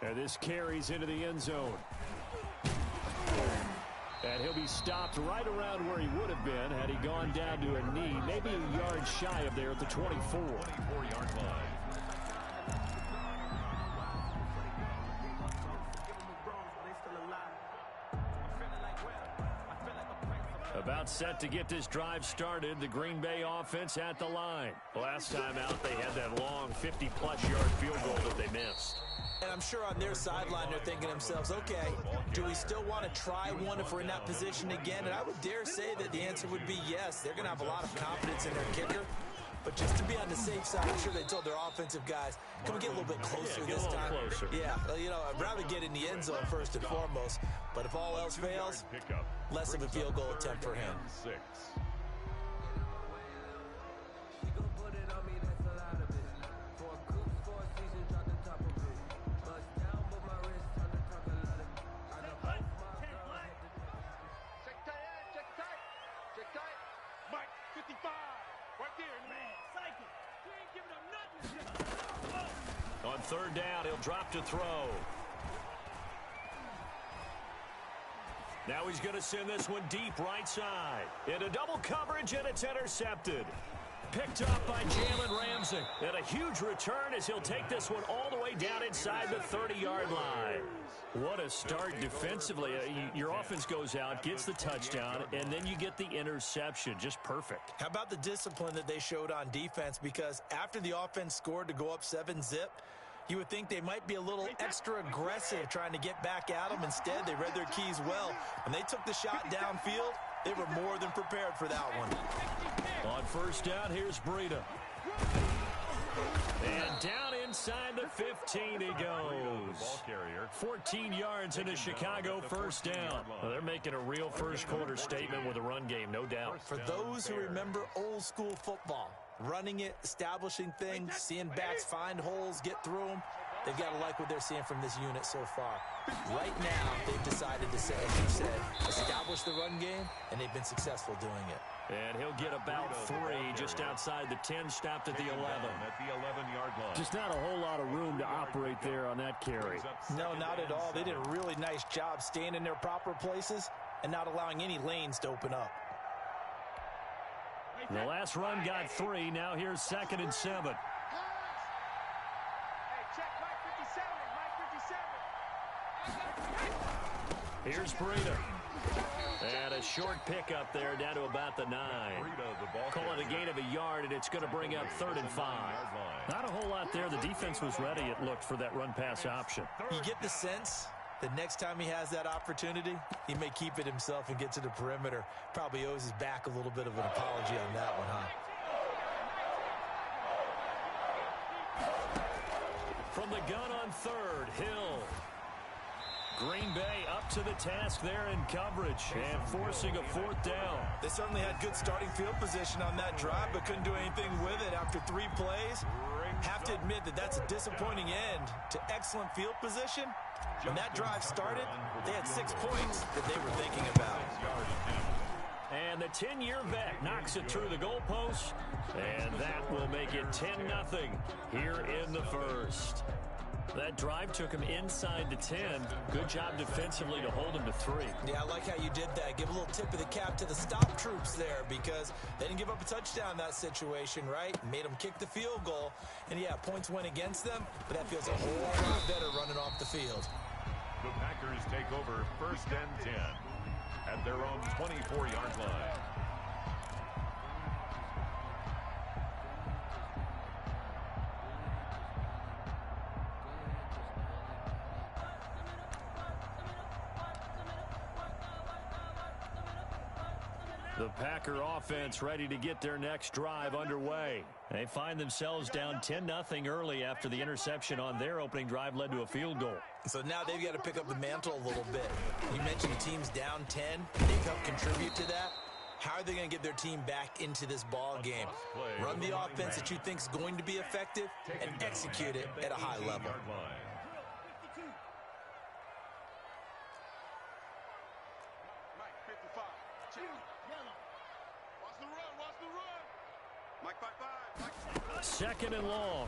And this carries into the end zone. And he'll be stopped right around where he would have been had he gone down to a knee, maybe a yard shy of there at the 24. 24-yard line. About set to get this drive started, the Green Bay offense at the line. Last time out, they had that long 50-plus yard field goal that they missed. And I'm sure on their sideline they're thinking to themselves, okay, do we still want to try one if we're in that position again? And I would dare say that the answer would be yes. They're going to have a lot of confidence in their kicker. But just to be on the safe side, I'm sure they told their offensive guys, can we get a little bit closer this time? Closer. Yeah, you know, I'd rather get in the end zone first and foremost. But if all else fails, less of a field goal attempt for him. 6. On third down, he'll drop to throw. Now he's going to send this one deep right side. Into double coverage, and it's intercepted. Picked up by Jalen Ramsey. And a huge return as he'll take this one all the way down inside the 30-yard line. What a start defensively. Your offense goes out, gets the touchdown, and then you get the interception. Just perfect. How about the discipline that they showed on defense? Because after the offense scored to go up 7-zip, you would think they might be a little extra aggressive trying to get back at them. Instead, they read their keys well. When they took the shot downfield, they were more than prepared for that one. On first down, here's Breida. And down inside the 15 he goes. 14 yards into Chicago first down. Well, they're making a real first quarter statement with a run game, no doubt. For those who remember old school football, running it, establishing things, seeing backs find holes, get through them, they've got to like what they're seeing from this unit so far. Right now, they've decided to say, as you said, establish the run game, and they've been successful doing it. And he'll get about 3 just outside the 10, stopped at the 11. At the 11-yard line. Just not a whole lot of room to operate there on that carry. No, not at all. They did a really nice job staying in their proper places and not allowing any lanes to open up. The last run got 3. Now here's 2nd and 7. Here's Breida. And a short pickup there down to about the 9. Call it a gain of a yard, and it's going to bring up 3rd and 5. Not a whole lot there. The defense was ready, it looked, for that run-pass option. You get the sense that next time he has that opportunity, he may keep it himself and get to the perimeter. Probably owes his back a little bit of an apology on that one, huh? From the gun on 3rd, Hill. Green Bay up to the task there in coverage and forcing a 4th down. They certainly had good starting field position on that drive, but couldn't do anything with it after 3 plays. Have to admit that that's a disappointing end to excellent field position. When that drive started, they had 6 points that they were thinking about. And the 10-year vet knocks it through the goalpost, and that will make it 10-0 here in the first. That drive took him inside the 10. Good job defensively to hold him to 3. Yeah, I like how you did that. Give a little tip of the cap to the stop troops there because they didn't give up a touchdown in that situation, right? Made them kick the field goal. And, yeah, points went against them, but that feels a whole lot better running off the field. The Packers take over 1st and 10 at their own 24-yard line. The Packer offense ready to get their next drive underway. They find themselves down 10-0 early after the interception on their opening drive led to a field goal. So now they've got to pick up the mantle a little bit. You mentioned the team's down 10. They've helped contribute to that. How are they going to get their team back into this ball game? Run the offense that you think is going to be effective and execute it at a high level. Second and long.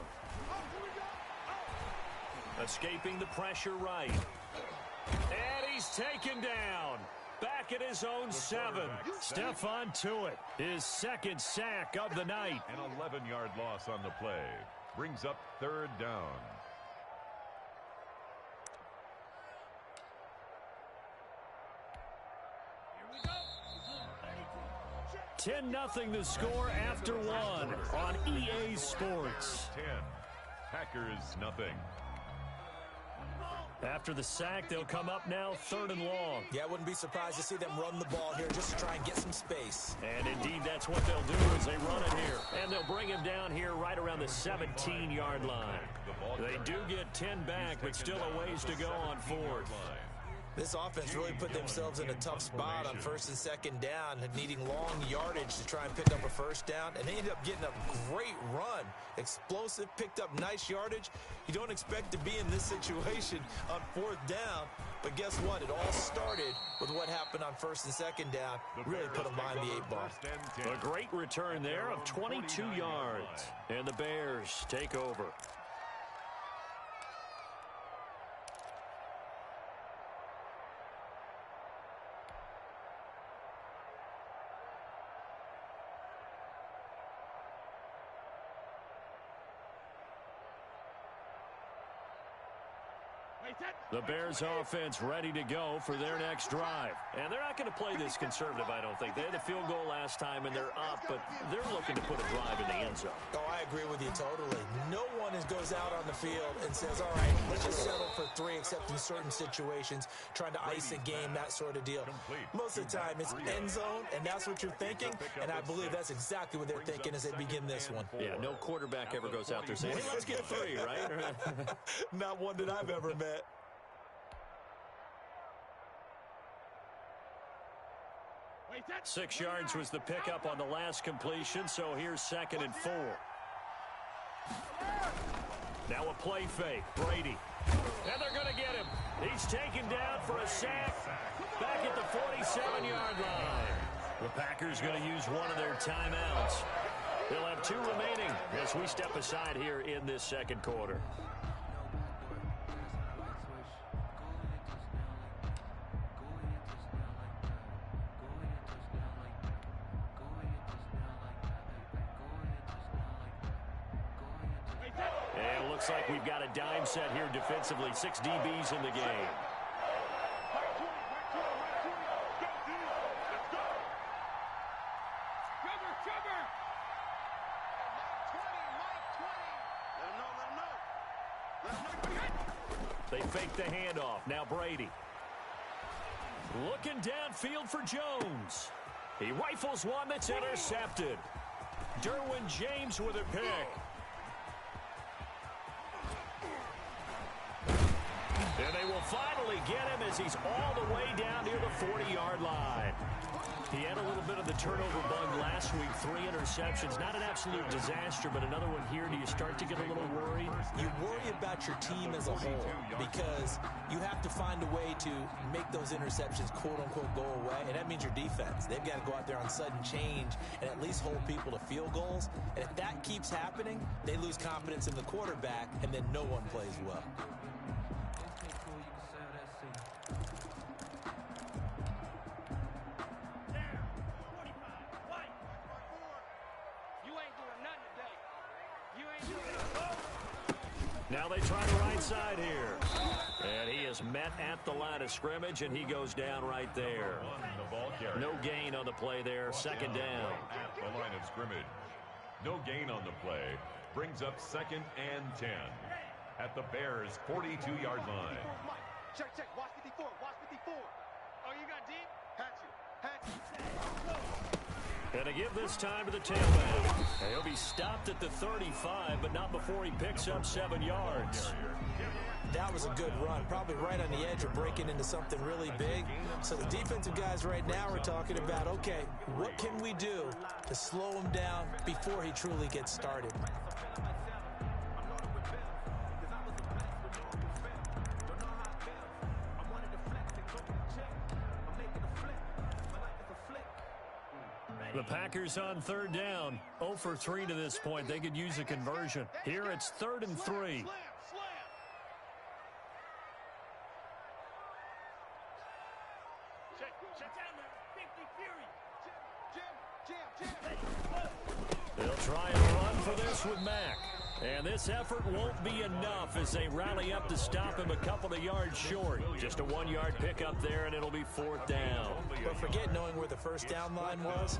Escaping the pressure right. And he's taken down. Back at his own 7. Stephon Tuitt, his second sack of the night. An 11-yard loss on the play. Brings up 3rd down. 10-0 the score after 1 on EA Sports. 10. Packers nothing. After the sack, they'll come up now 3rd and long. Yeah, I wouldn't be surprised to see them run the ball here just to try and get some space. And indeed, that's what they'll do as they run it here. And they'll bring him down here right around the 17-yard line. They do get 10 back, but still a ways to go on 4th. This offense really put themselves in a tough spot on 1st and 2nd down, needing long yardage to try and pick up a 1st down, and they ended up getting a great run. Explosive, picked up nice yardage. You don't expect to be in this situation on 4th down, but guess what? It all started with what happened on 1st and 2nd down. Really put them behind the 8 ball. A great return there of 22 yards, and the Bears take over. The Bears offense ready to go for their next drive. And they're not going to play this conservative, I don't think. They had a field goal last time, and they're up, but they're looking to put a drive in the end zone. Oh, I agree with you totally. No one goes out on the field and says, all right, let's just settle for 3 except in certain situations, trying to ice a game, that sort of deal. Most of the time, it's end zone, and that's what you're thinking, and I believe that's exactly what they're thinking as they begin this one. Yeah, no quarterback ever goes out there saying, hey, let's get 3, right? Not one that I've ever met. Six yards was the pickup on the last completion, so here's 2nd and 4. Now a play fake, Brady. And they're going to get him. He's taken down for a sack back at the 47-yard line. The Packers going to use one of their timeouts. They'll have 2 remaining as we step aside here in this 2nd quarter. Looks like we've got a dime set here defensively. 6 DBs in the game. They fake the handoff. Now Brady. Looking downfield for Jones. He rifles one that's intercepted. Derwin James with a pick. And they will finally get him as he's all the way down near the 40-yard line. He had a little bit of the turnover bug last week. 3 interceptions. Not an absolute disaster, but another one here. Do you start to get a little worried? You worry about your team as a whole because you have to find a way to make those interceptions, quote-unquote, go away, and that means your defense. They've got to go out there on sudden change and at least hold people to field goals. And if that keeps happening, they lose confidence in the quarterback, and then no one plays well. Now they try the right side here. And he is met at the line of scrimmage, and he goes down right there. No gain on the play there. 2nd down. At the line of scrimmage. No gain on the play. Brings up 2nd and 10. At the Bears' 42-yard line. Check. Watch 54. Watch 54. Oh, you got deep? Hatch you. And to give this time to the tailback. And he'll be stopped at the 35, but not before he picks up 7 yards. That was a good run, probably right on the edge of breaking into something really big. So the defensive guys right now are talking about, okay, what can we do to slow him down before he truly gets started? The Packers on 3rd down. 0 for 3 to this point. They could use a conversion. Here it's 3rd and 3. this with Mack. And this effort won't be enough as they rally up to stop him a couple of yards short. Just a 1-yard pickup there, and it'll be 4th down. But forget knowing where the first down line was.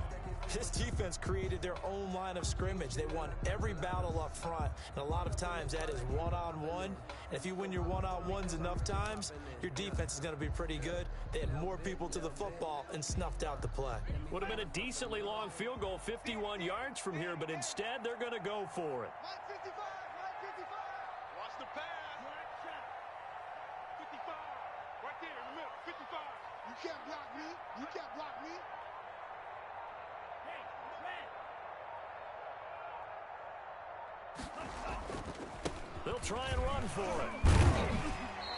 This defense created their own line of scrimmage. They won every battle up front, and a lot of times that is one-on-one. And if you win your one-on-ones enough times, your defense is going to be pretty good. They had more people to the football and snuffed out the play. Would have been a decently long field goal, 51 yards from here, but instead they're going to go for it. 55. Watch the pass. 55. Right there in the middle. 55. You can't block me. You can't block me. They'll try and run for it.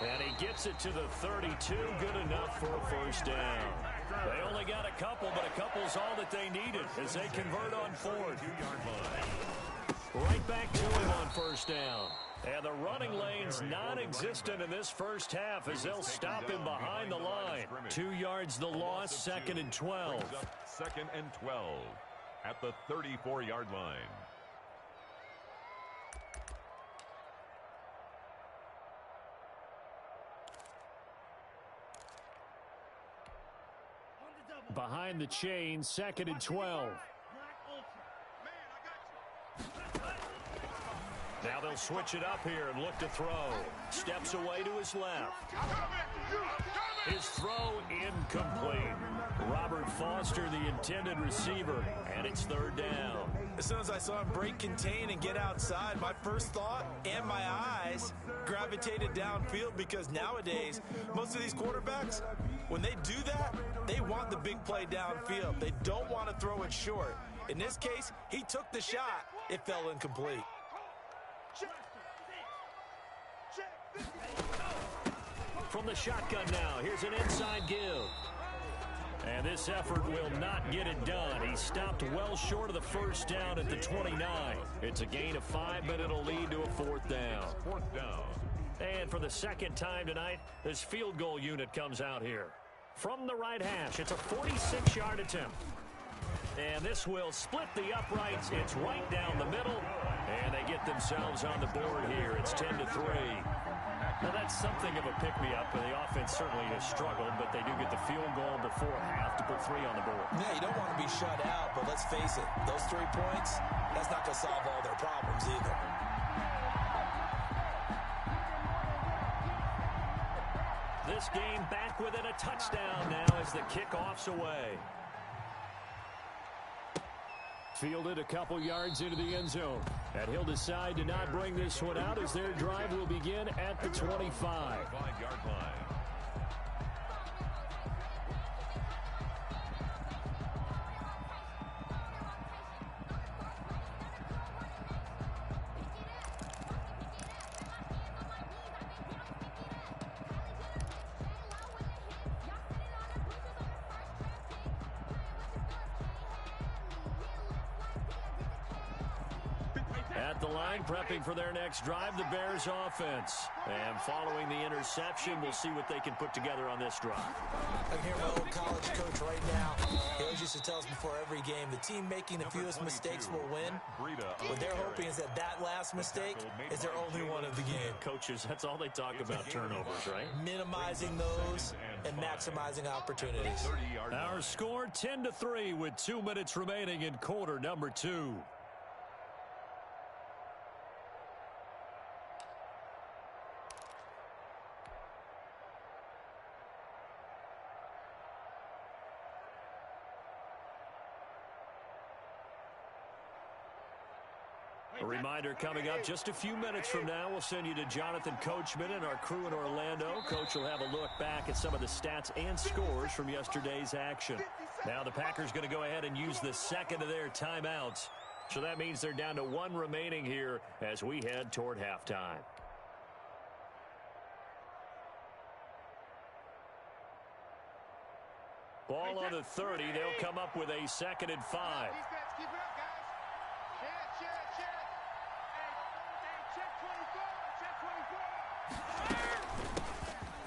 And he gets it to the 32. Good enough for a first down. They only got a couple, but a couple's all that they needed as they convert on 4th. Right back to him on first down. And the running lane's non-existent in this first half as they'll stop him behind the line. 2 yards the loss, 2nd and 12. 2nd and 12 at the 34-yard line. Behind the chain, 2nd and 12. Now they'll switch it up here and look to throw. Steps away to his left. His throw incomplete. Robert Foster, the intended receiver, and it's 3rd down. As soon as I saw him break contain and get outside, my first thought and my eyes gravitated downfield because nowadays, most of these quarterbacks, when they do that, they want the big play downfield. They don't want to throw it short. In this case, he took the shot. It fell incomplete. From the shotgun now, here's an inside give. And this effort will not get it done. He stopped well short of the first down at the 29. It's a gain of 5, but it'll lead to a 4th down. 4th down. And for the second time tonight, this field goal unit comes out here. From the right hash, it's a 46-yard attempt. And this will split the uprights. It's right down the middle. And they get themselves on the board here. It's 10-3. Now, that's something of a pick-me-up, and the offense certainly has struggled, but they do get the field goal before half to put 3 on the board. Yeah, you don't want to be shut out, but let's face it, those 3 points, that's not going to solve all their problems either. This game back within a touchdown now as the kickoff's away. Fielded a couple yards into the end zone. And he'll decide to not bring this one out as their drive will begin at the 25. 5-yard line. At the line, prepping for their next drive, the Bears offense. And following the interception, we'll see what they can put together on this drive. I can hear my old college coach right now. He always used to tell us before every game, the team making the fewest mistakes will win. What they're hoping is that that last mistake is their only one of the game. Coaches, that's all they talk about, turnovers, right? Minimizing those and maximizing opportunities. Our score 10-3 with 2 minutes remaining in quarter number 2. A reminder coming up just a few minutes from now, we'll send you to Jonathan Coachman and our crew in Orlando. Coach will have a look back at some of the stats and scores from yesterday's action. Now the Packers going to go ahead and use the second of their timeouts. So that means they're down to 1 remaining here as we head toward halftime. Ball on the 30. They'll come up with a 2nd and 5. Keep it up, guys. Check. Hey, check 24. Check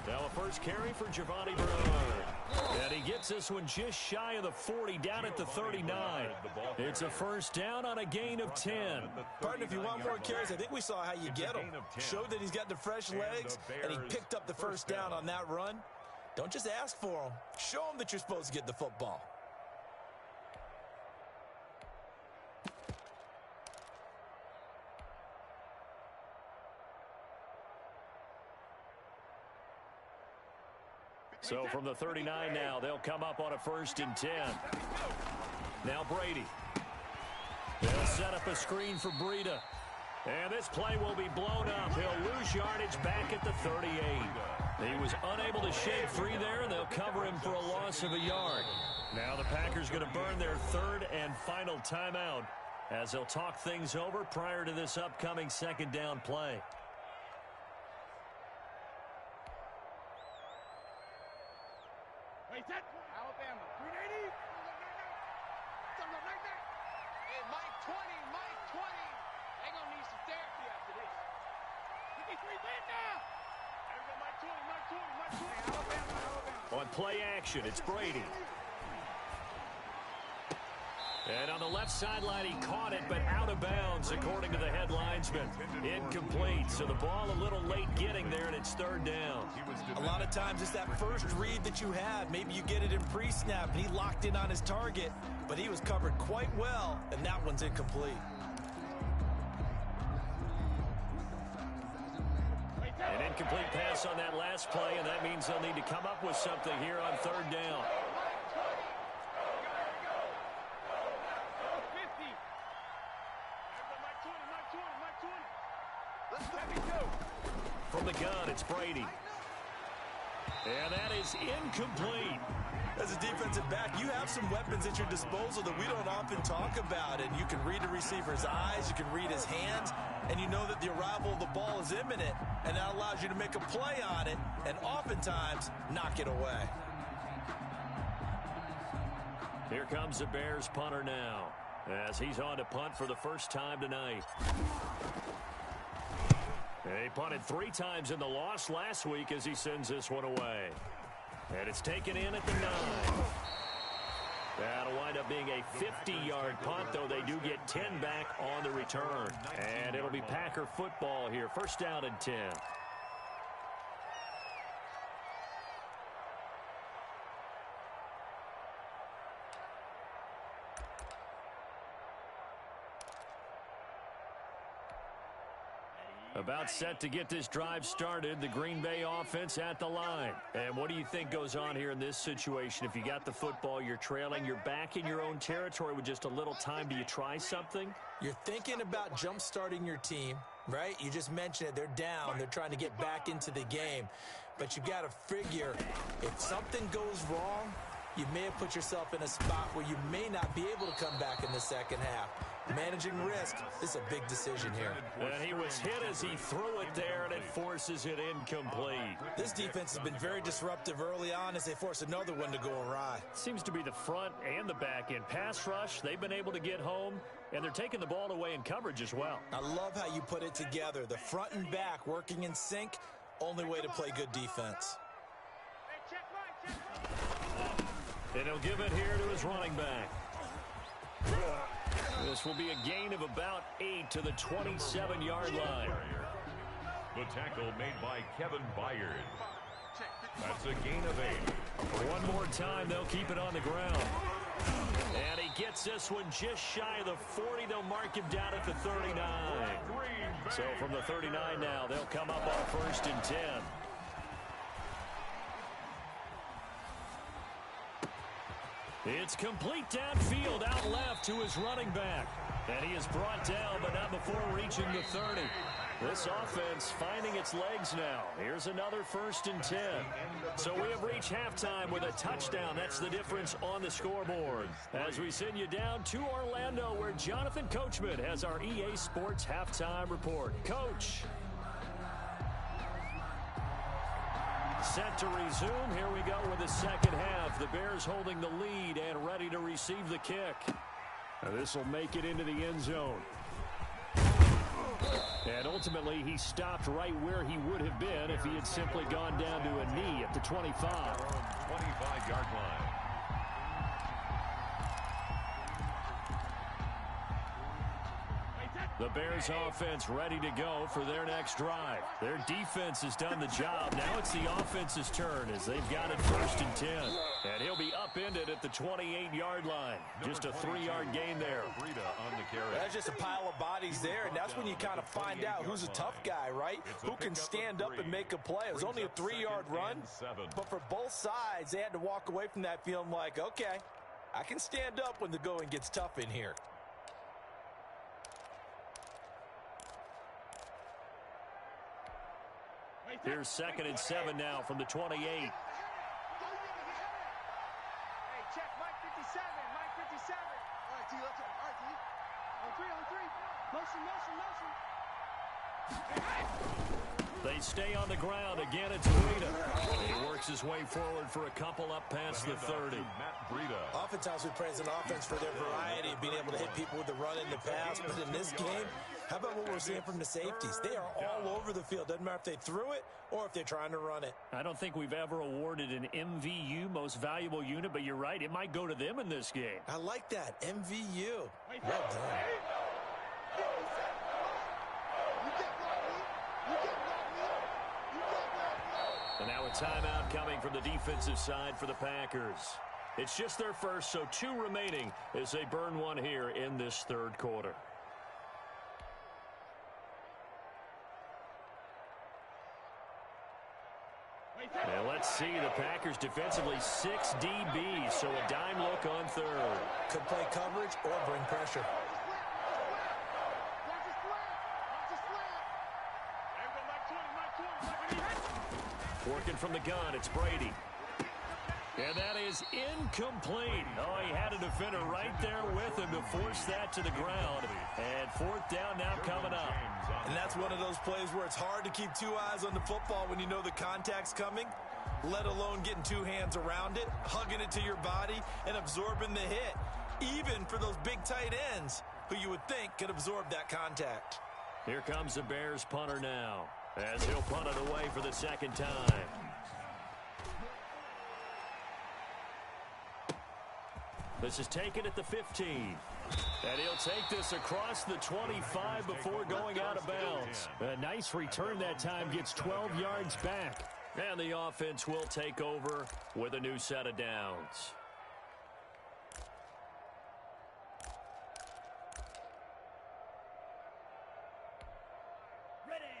24. Now a first carry for Giovanni Bernard. And he gets this one just shy of the 40, down at the 39. It's a first down on a gain of 10. Partner, if you want more carries, I think we saw how you get him. Showed that he's got the fresh legs, and he picked up the first down on that run. Don't just ask for him. Show him that you're supposed to get the football. So from the 39 now, they'll come up on a 1st and 10. Now Brady. They'll set up a screen for Breida. And this play will be blown up. He'll lose yardage back at the 38. He was unable to shake free there, and they'll cover him for a loss of a yard. Now the Packers going to burn their 3rd and final timeout as they'll talk things over prior to this upcoming 2nd down play. Alabama, 380. Something like that. Hey, Mike 20, Mike 20. They're going to need some therapy after this. 53 bend now. Everybody, Mike 20, Mike 20, Mike 20. Hey, Alabama. On play action, it's Brady. And on the left sideline, he caught it, but out of bounds, according to the head linesman. Incomplete, so the ball a little late getting there, and it's 3rd down. A lot of times it's that first read that you have. Maybe you get it in pre-snap, and he locked in on his target, but he was covered quite well, and that one's incomplete. An incomplete pass on that last play, and that means they'll need to come up with something here on 3rd down. From the gun, it's Brady. And that is incomplete. As a defensive back, you have some weapons at your disposal that we don't often talk about. And you can read the receiver's eyes, you can read his hands, and you know that the arrival of the ball is imminent. And that allows you to make a play on it and oftentimes knock it away. Here comes the Bears punter now as he's on to punt for the first time tonight. He punted 3 times in the loss last week as he sends this one away. And it's taken in at the 9. That'll wind up being a 50-yard punt, though they do get 10 back on the return. And it'll be Packer football here. 1st down and 10. About set to get this drive started, the Green Bay offense at the line. And what do you think goes on here in this situation? If you got the football, you're trailing, you're back in your own territory with just a little time. Do you try something? You're thinking about jump-starting your team, right? You just mentioned it. They're down. They're trying to get back into the game. But you've got to figure if something goes wrong, you may have put yourself in a spot where you may not be able to come back in the second half. Managing risk is a big decision here. And he was hit as he threw it there, and it forces it incomplete. This defense has been very disruptive early on as they force another one to go awry. Seems to be the front and the back end. Pass rush, they've been able to get home, and they're taking the ball away in coverage as well. I love how you put it together. The front and back working in sync, only way to play good defense. And he'll give it here to his running back. This will be a gain of about 8 to the 27-yard line. The tackle made by Kevin Byard. That's a gain of 8. One more time, they'll keep it on the ground. And he gets this one just shy of the 40. They'll mark him down at the 39. So from the 39 now, they'll come up on 1st and 10. It's complete downfield, out left to his running back. And he is brought down, but not before reaching the 30. This offense finding its legs now. Here's another 1st and 10. So we have reached halftime with a touchdown. That's the difference on the scoreboard. As we send you down to Orlando, where Jonathan Coachman has our EA Sports Halftime Report. Coach. Set to resume. Here we go with the second half. The Bears holding the lead and ready to receive the kick. This will make it into the end zone. And ultimately, he stopped right where he would have been if he had simply gone down to a knee at the 25. 25-yard line. The Bears offense ready to go for their next drive. Their defense has done the job. Now it's the offense's turn as they've got it 1st and 10. And he'll be upended at the 28-yard line. Just a 3-yard gain there. That's just a pile of bodies there, and that's when you kind of find out who's a tough guy, right? Who can stand up and make a play. It was only a 3-yard run, but for both sides, they had to walk away from that feeling like, okay, I can stand up when the going gets tough in here. Here's 2nd and 7 now from the 28. Hey, check, Mike 57, Mike 57. All right, T, let's go. All right, T. On 3. Motion, motion, motion. They stay on the ground. Again, it's Breida. He works his way forward for a couple up past the 30. Oftentimes we praise an offense for their variety of being able to hit people with the run and the pass, but in this game, how about what we're seeing from the safeties? They are all over the field. Doesn't matter if they threw it or if they're trying to run it. I don't think we've ever awarded an MVU, most valuable unit, but you're right. It might go to them in this game. I like that. MVU. Well done. And now a timeout coming from the defensive side for the Packers. It's just their first, so 2 remaining as they burn one here in this 3rd quarter. And let's see, the Packers defensively 6 DBs, so a dime look on 3rd. Could play coverage or bring pressure. Working from the gun, it's Brady. And that is incomplete. Oh, he had a defender right there with him to force that to the ground. And 4th down now coming up. And that's one of those plays where it's hard to keep 2 eyes on the football when you know the contact's coming, let alone getting 2 hands around it, hugging it to your body, and absorbing the hit, even for those big tight ends who you would think could absorb that contact. Here comes the Bears punter now, as he'll punt it away for the 2nd time. This is taken at the 15. And he'll take this across the 25 before going out of bounds. A nice return that time, gets 12 yards back. And the offense will take over with a new set of downs.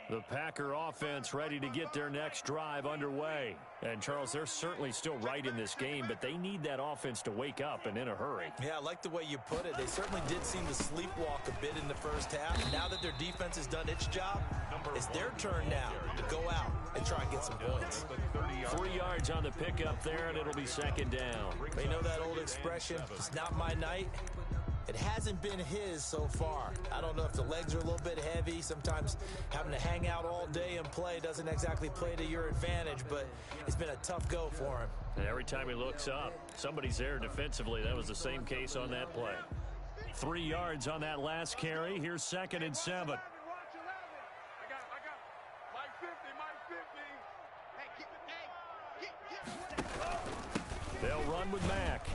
The Packer offense ready to get their next drive underway. And, Charles, they're certainly still right in this game, but they need that offense to wake up and in a hurry. Yeah, I like the way you put it. They certainly did seem to sleepwalk a bit in the first half. Now that their defense has done its job, it's their turn now to go out and try and get some points. 3 yards on the pickup there, and it'll be 2nd down. You know that old expression, it's not my night? It hasn't been his so far. I don't know if the legs are a little bit heavy. Sometimes having to hang out all day and play doesn't exactly play to your advantage, but it's been a tough go for him. And every time he looks up, somebody's there defensively. That was the same case on that play. 3 yards on that last carry. Here's 2nd and 7. They'll run with Mack.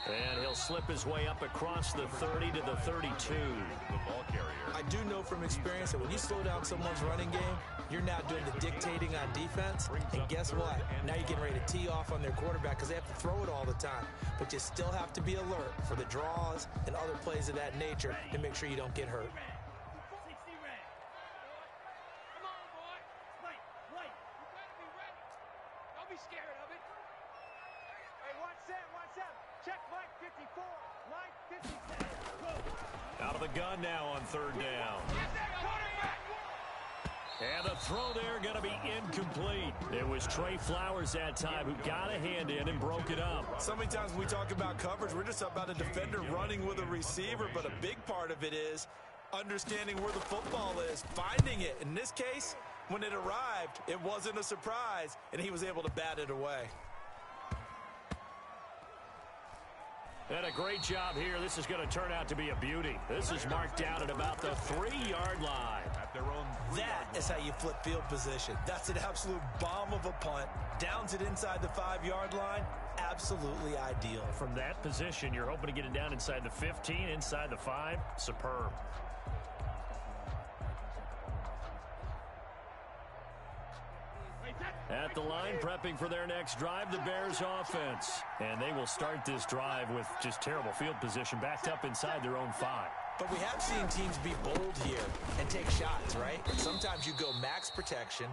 And he'll slip his way up across the 30 to the 32. The ball carrier. I do know from experience that when you slow down someone's running game, you're now doing the dictating on defense. And guess what? Now you're getting ready to tee off on their quarterback because they have to throw it all the time. But you still have to be alert for the draws and other plays of that nature to make sure you don't get hurt. Out of the gun now on 3rd down. And the throw there going to be incomplete. It was Trey Flowers that time who got a hand in and broke it up. So many times when we talk about coverage, we're just about a defender running with a receiver, but a big part of it is understanding where the football is, finding it. In this case, when it arrived, it wasn't a surprise, and he was able to bat it away. And a great job here. This is going to turn out to be a beauty. This is marked down at about the 3-yard line. At their own That is how you flip field position. That's an absolute bomb of a punt. Downs it inside the 5-yard line. Absolutely ideal. From that position, you're hoping to get it down inside the 15, inside the 5. Superb. At the line, prepping for their next drive, the Bears offense. And they will start this drive with just terrible field position, backed up inside their own 5. But we have seen teams be bold here and take shots, right? Sometimes you go max protection,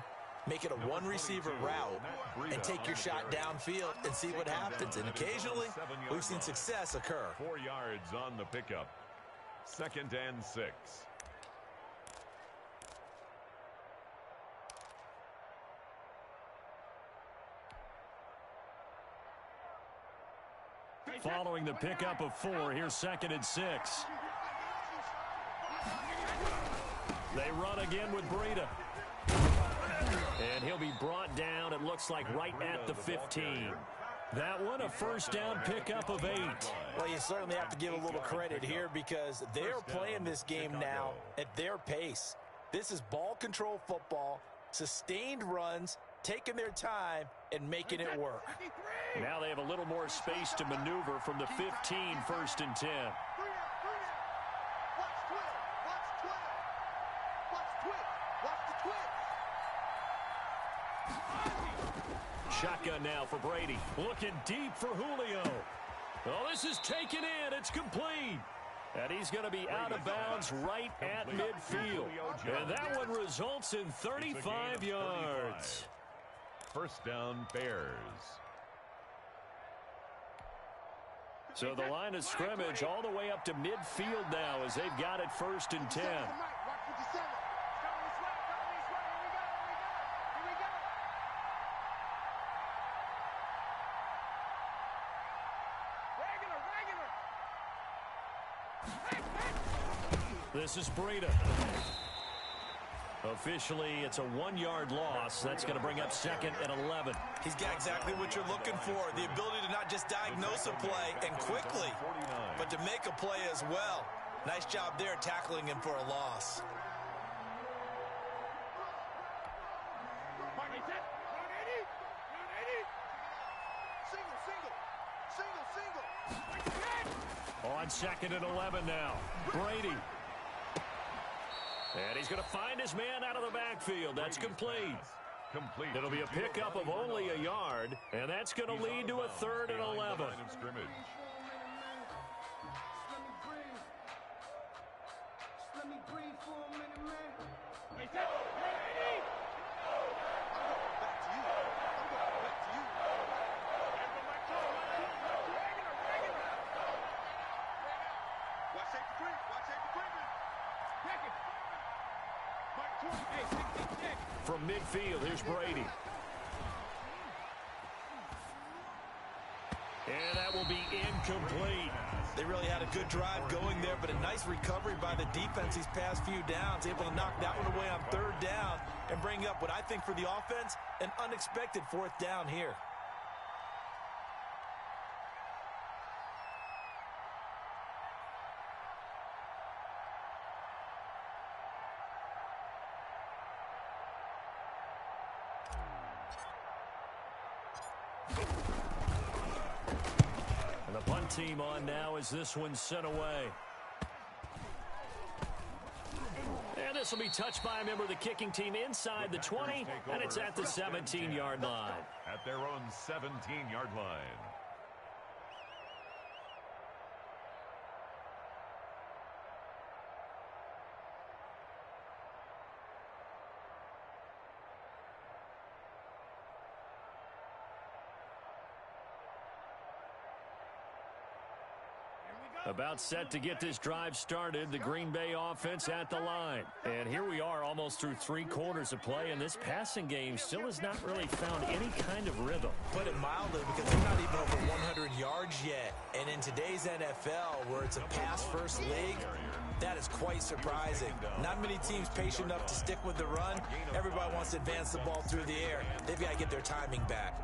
make it a one-receiver route, and take your shot downfield and see what happens. And occasionally, we've seen success occur. 4 yards on the pickup. 2nd and 6. Following the pickup of 4, here's 2nd and 6. They run again with Breida. And he'll be brought down, it looks like, right at the 15. That one, a first down pickup of 8. Well, you certainly have to give a little credit here because they're playing this game now at their pace. This is ball control football, sustained runs, taking their time and making it work. Now they have a little more space to maneuver from the 15, 1st and 10. Shotgun now for Brady. Looking deep for Julio. Oh, this is taken in. It's complete. And he's going to be out of bounds right at midfield. And that one results in 35 yards. First down, Bears. So the line of scrimmage all the way up to midfield now as they've got it 1st and 10. This is Breida. Officially, it's a 1-yard loss. That's going to bring up 2nd and 11. He's got exactly what you're looking for. The ability to not just diagnose a play and quickly, but to make a play as well. Nice job there tackling him for a loss. On 2nd and 11 now. Brady. And he's going to find his man out of the backfield. That's complete. It'll be a pickup of only a yard, and that's going to lead to a 3rd and 11. From midfield, here's Brady. And that will be incomplete. They really had a good drive going there, but a nice recovery by the defense these past few downs, able to knock that one away on 3rd down and bring up what I think for the offense, an unexpected 4th down here. And the punt team on now as this one's sent away. And this will be touched by a member of the kicking team inside the 20, and it's at the 17-yard line. At their own 17-yard line. About set to get this drive started, the Green Bay offense at the line. And here we are almost through 3 quarters of play, and this passing game still has not really found any kind of rhythm. Put it mildly, because they're not even over 100 yards yet. And in today's NFL, where it's a pass-first league, that is quite surprising. Not many teams patient enough to stick with the run. Everybody wants to advance the ball through the air. They've got to get their timing back.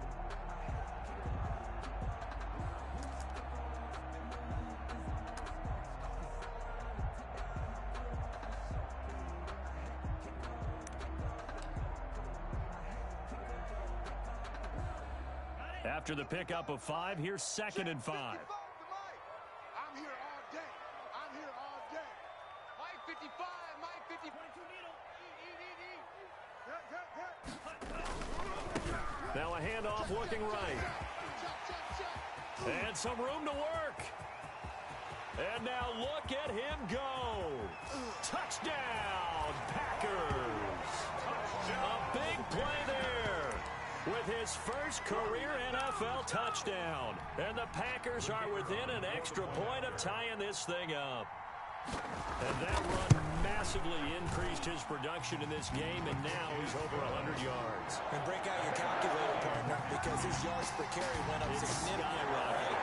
After the pickup of 5, here's 2nd and 5. I'm here all day. I'm here all day. Mike 55, Mike 50. 22 needle. Now a handoff looking right. And some room to work. And now look at him go. Touchdown, Packers. A big play there with his first career NFL touchdown. And the Packers are within an extra point of tying this thing up. And that run massively increased his production in this game, and now he's over 100 yards. And break out your calculator, partner, because his yards per carry went up significantly. Right?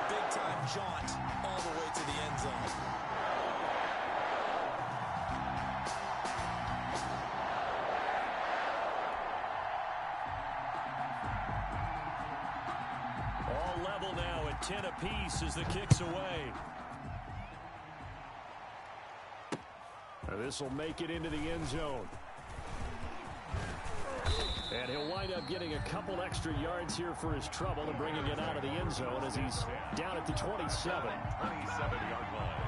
Big-time jaunt all the way to the end zone. All level now at 10 apiece as the kick's away. This will make it into the end zone. And he'll wind up getting a couple extra yards here for his trouble and bringing it out of the end zone as he's down at the 27. 27-yard line.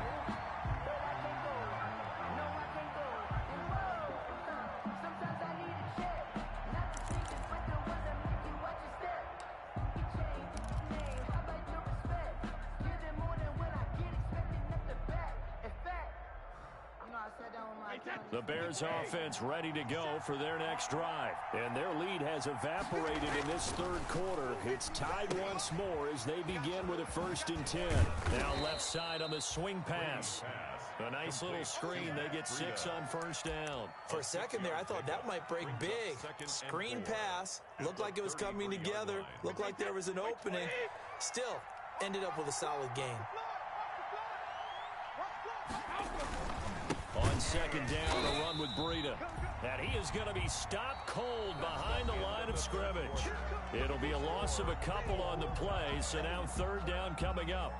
The Bears offense ready to go for their next drive. And their lead has evaporated in this third quarter. It's tied once more as they begin with a 1st and 10. Now left side on the swing pass. A nice little screen. They get 6 on 1st down. For a second there, I thought that might break big. Screen pass. Looked like it was coming together. Looked like there was an opening. Still, ended up with a solid gain. On 2nd down, a run with Breida. And he is going to be stopped cold behind the line of scrimmage. It'll be a loss of a couple on the play, so now 3rd down coming up.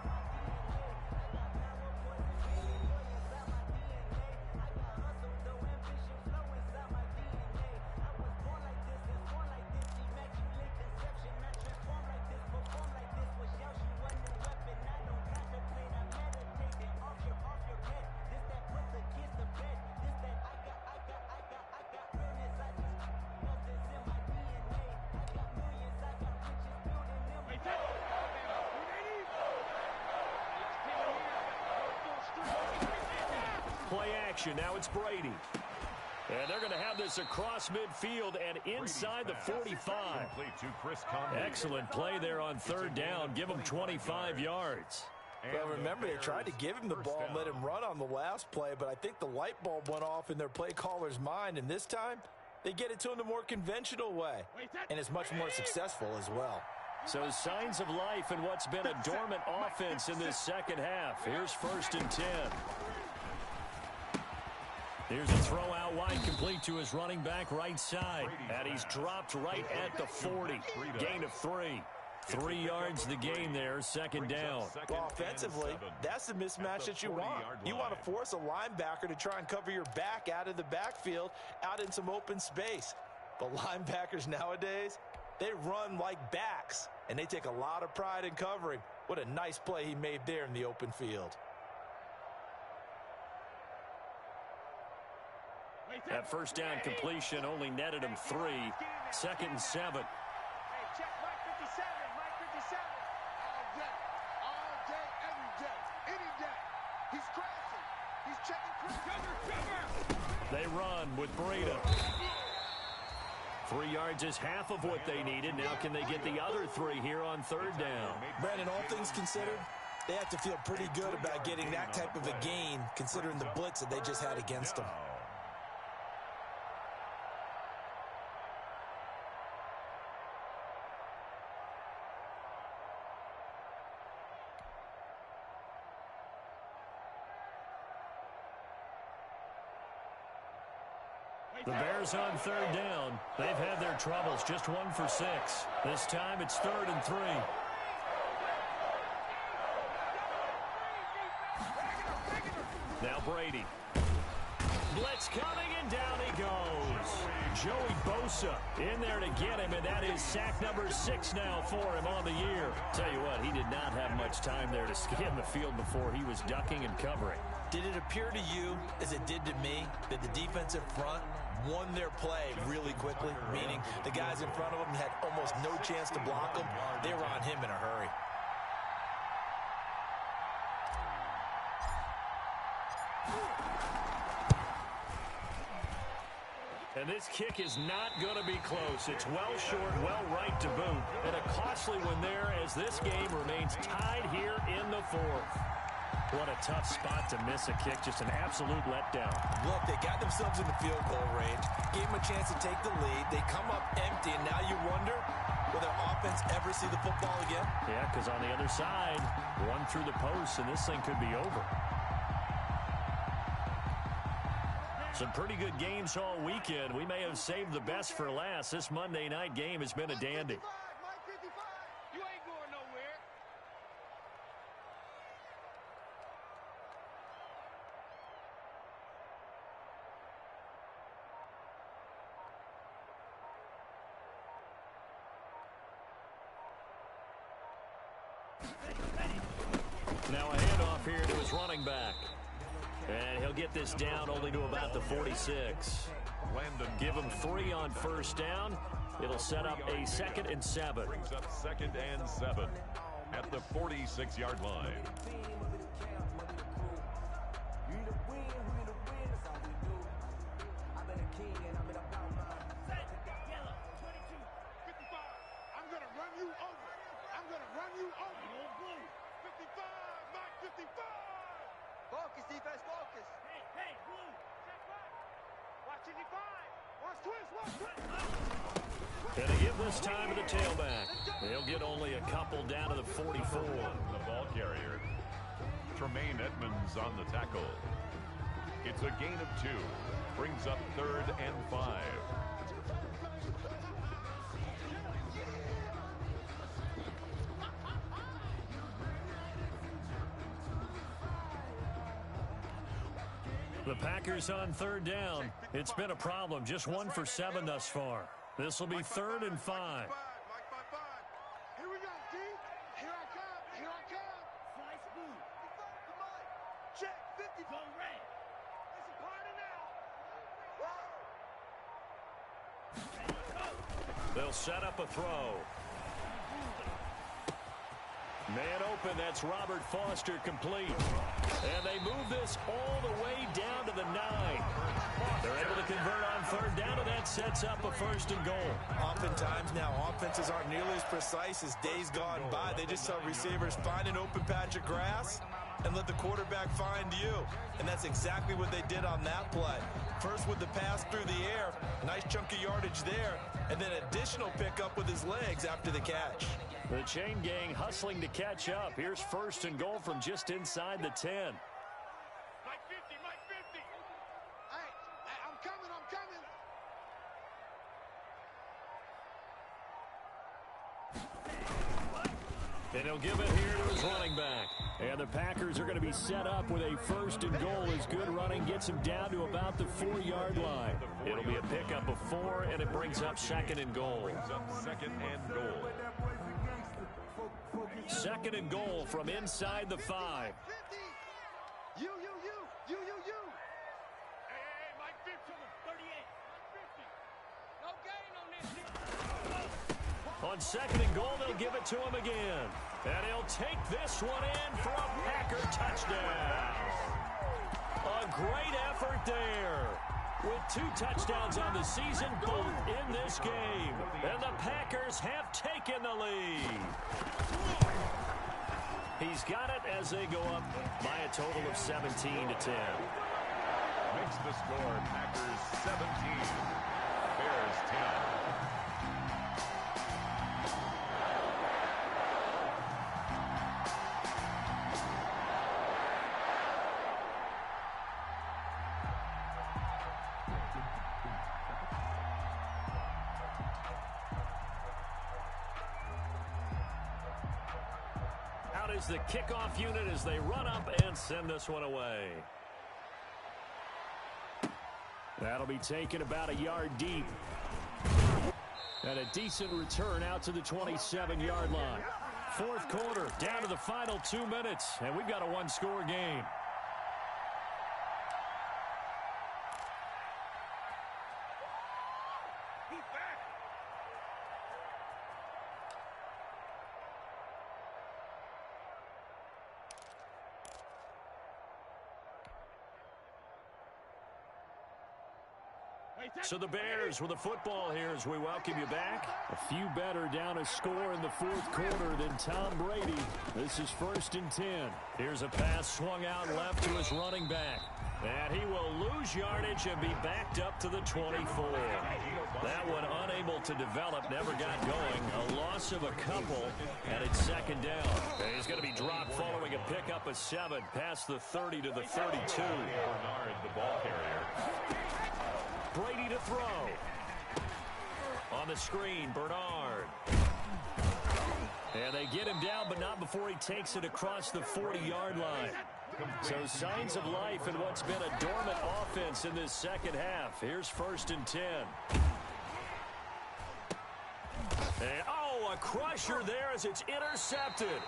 Play action. Now it's Brady. And they're going to have this across midfield and inside the 45. Excellent play there on 3rd down. Give him 25 yards. Well, remember, they tried to give him the ball and let him run on the last play, but I think the light bulb went off in their play caller's mind, and this time they get it to him the more conventional way, and it's much more successful as well. So signs of life in what's been a dormant offense in this second half. Here's 1st and 10. Here's a throw out wide, complete to his running back right side. And he's dropped right at the 40. Gain of 3. 3 yards the gain there, 2nd down. Well, offensively, that's the mismatch that you want. You want to force a linebacker to try and cover your back out of the backfield, out in some open space. But linebackers nowadays, they run like backs, and they take a lot of pride in covering. What a nice play he made there in the open field. That 1st down completion only netted him 3. 2nd and 7. Hey, check Mike 57, Mike 57. All day, every day, any day. He's crashing. He's checking. They run with Breida. 3 yards is half of what they needed. Now can they get the other 3 here on 3rd down? Brandon, all things considered, they have to feel pretty good about getting that type of a gain, considering the blitz that they just had against them. The Bears on 3rd down. They've had their troubles, just 1 for 6. This time it's 3rd and 3. Now Brady. Blitz coming, and down he goes. Joey Bosa Bosa in there to get him, and that is sack number 6 now for him on the year. Tell you what, he did not have much time there to scan the field before he was ducking and covering. Did it appear to you, as it did to me, that the defensive front won their play really quickly? Meaning the guys in front of them had almost no chance to block him. They were on him in a hurry. And this kick is not going to be close. It's well short, well right to boot. And a costly one there as this game remains tied here in the 4th. What a tough spot to miss a kick. Just an absolute letdown. Look, they got themselves in the field goal range, gave them a chance to take the lead. They come up empty, and now you wonder, will their offense ever see the football again? Yeah, because on the other side, one through the post, and this thing could be over. Some pretty good games all weekend. We may have saved the best for last. This Monday night game has been a dandy. You ain't going nowhere. Now a handoff here to his running back. And he'll get this down only to about the 46. Give him 3 on first down. It'll set up a 2nd and 7. Brings up 2nd and 7 at the 46-yard line. I'm going to run you over. I'm going to run you over. 55, Mike, 55. Focus, defense, focus. Hey, Blue. Check back. Watch 55. Watch twist. And they give this time to the tailback. He'll get only a couple down to the 44. The ball carrier. Tremaine Edmonds on the tackle. It's a gain of 2. Brings up 3rd and 5. The Packers on 3rd down. It's been a problem. Just 1 for 7 thus far. This will be 3rd and 5. Here we go, D. Here I come. Here I come. Slice blue. Check 50. Go red. It's a party now. They'll set up a throw. Man open, that's Robert Foster complete. And they move this all the way down to the 9. They're able to convert on 3rd down, and that sets up a 1st and goal. Oftentimes now, offenses aren't nearly as precise as days gone by. They just tell receivers, find an open patch of grass and let the quarterback find you. And that's exactly what they did on that play. First with the pass through the air, nice chunk of yardage there, and then additional pickup with his legs after the catch. The chain gang hustling to catch up. Here's 1st and goal from just inside the 10. Mike 50, Mike 50. Hey, I'm coming. And he'll give it here to his running back. And the Packers are going to be set up with a 1st and goal as good running gets him down to about the 4-yard line. It'll be a pickup of 4, and it brings up 2nd and goal. Brings up 2nd and goal. 2nd and goal from inside the 5. 50. You. Hey, Mike 50. 38. Mike 50. No gain on this. On 2nd and goal, they'll give it to him again. And he'll take this one in for a Packer touchdown. A great effort there. With 2 touchdowns on the season, both in this game. And the Packers have taken the lead. He's got it as they go up by a total of 17-10. Makes the score Packers 17, Bears 10. Out is the kickoff unit as they run up and send this one away. That'll be taken about a yard deep. And a decent return out to the 27-yard line. Fourth quarter, down to the final 2 minutes, and we've got a one-score game. So the Bears with the football here as we welcome you back. A few better down a score in the fourth quarter than Tom Brady. This is 1st and 10. Here's a pass swung out left to his running back. And he will lose yardage and be backed up to the 24. That one unable to develop, never got going. A loss of a couple, and it's 2nd down. And he's going to be dropped following a pickup of 7 past the 30 to the 32. Bernard, the ball carrier. Brady to throw. On the screen, Bernard. And they get him down, but not before he takes it across the 40-yard line. So signs of life in what's been a dormant offense in this second half. Here's 1st and 10. And, oh, a crusher there as it's intercepted.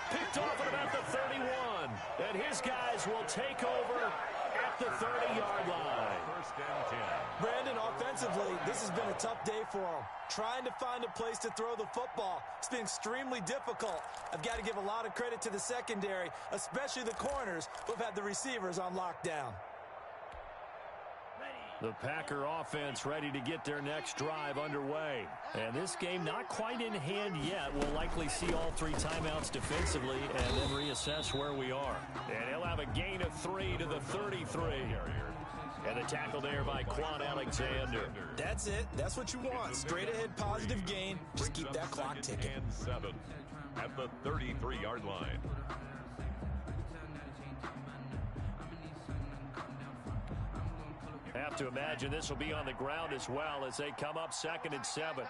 Picked off at about the 31. And his guys will take over at the 30-yard line. 1st and 10. Brandon, offensively, this has been a tough day for him. Trying to find a place to throw the football. It's been extremely difficult. I've got to give a lot of credit to the secondary, especially the corners who have had the receivers on lockdown. The Packer offense ready to get their next drive underway. And this game not quite in hand yet. We'll likely see all 3 timeouts defensively and then reassess where we are. And he'll have a gain of 3 to the 33. And the tackle there by Quan Alexander. That's it. That's what you want. Straight ahead positive gain. Just keep that clock ticking. And 7 at the 33-yard line. Have to imagine this will be on the ground as well as they come up 2nd and 7.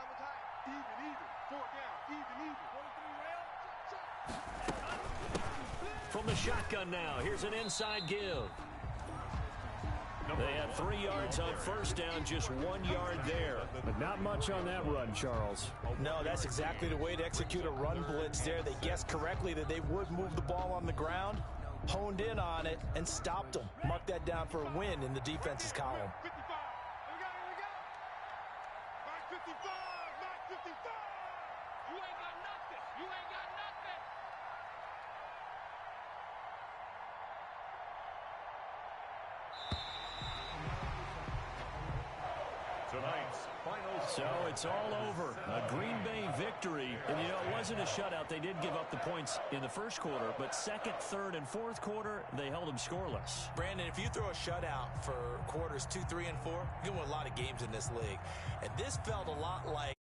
From the shotgun now, here's an inside give. They had 3 yards on 1st down, just 1 yard there. But not much on that run, Charles. No, that's exactly the way to execute a run blitz there. They guessed correctly that they would move the ball on the ground, honed in on it, and stopped them. Mark that down for a win in the defense's column. 55. Here we go. Mark 55. Mark 55. You ain't got nothing. You ain't got nothing. Tonight's final. So it's all over. A Green Bay victory. And, you know, it wasn't a shutout. They did give up the points in the first quarter, but 2nd, 3rd, and 4th quarter, they held them scoreless. Brandon, if you throw a shutout for quarters 2, 3, and 4, you can win a lot of games in this league. And this felt a lot like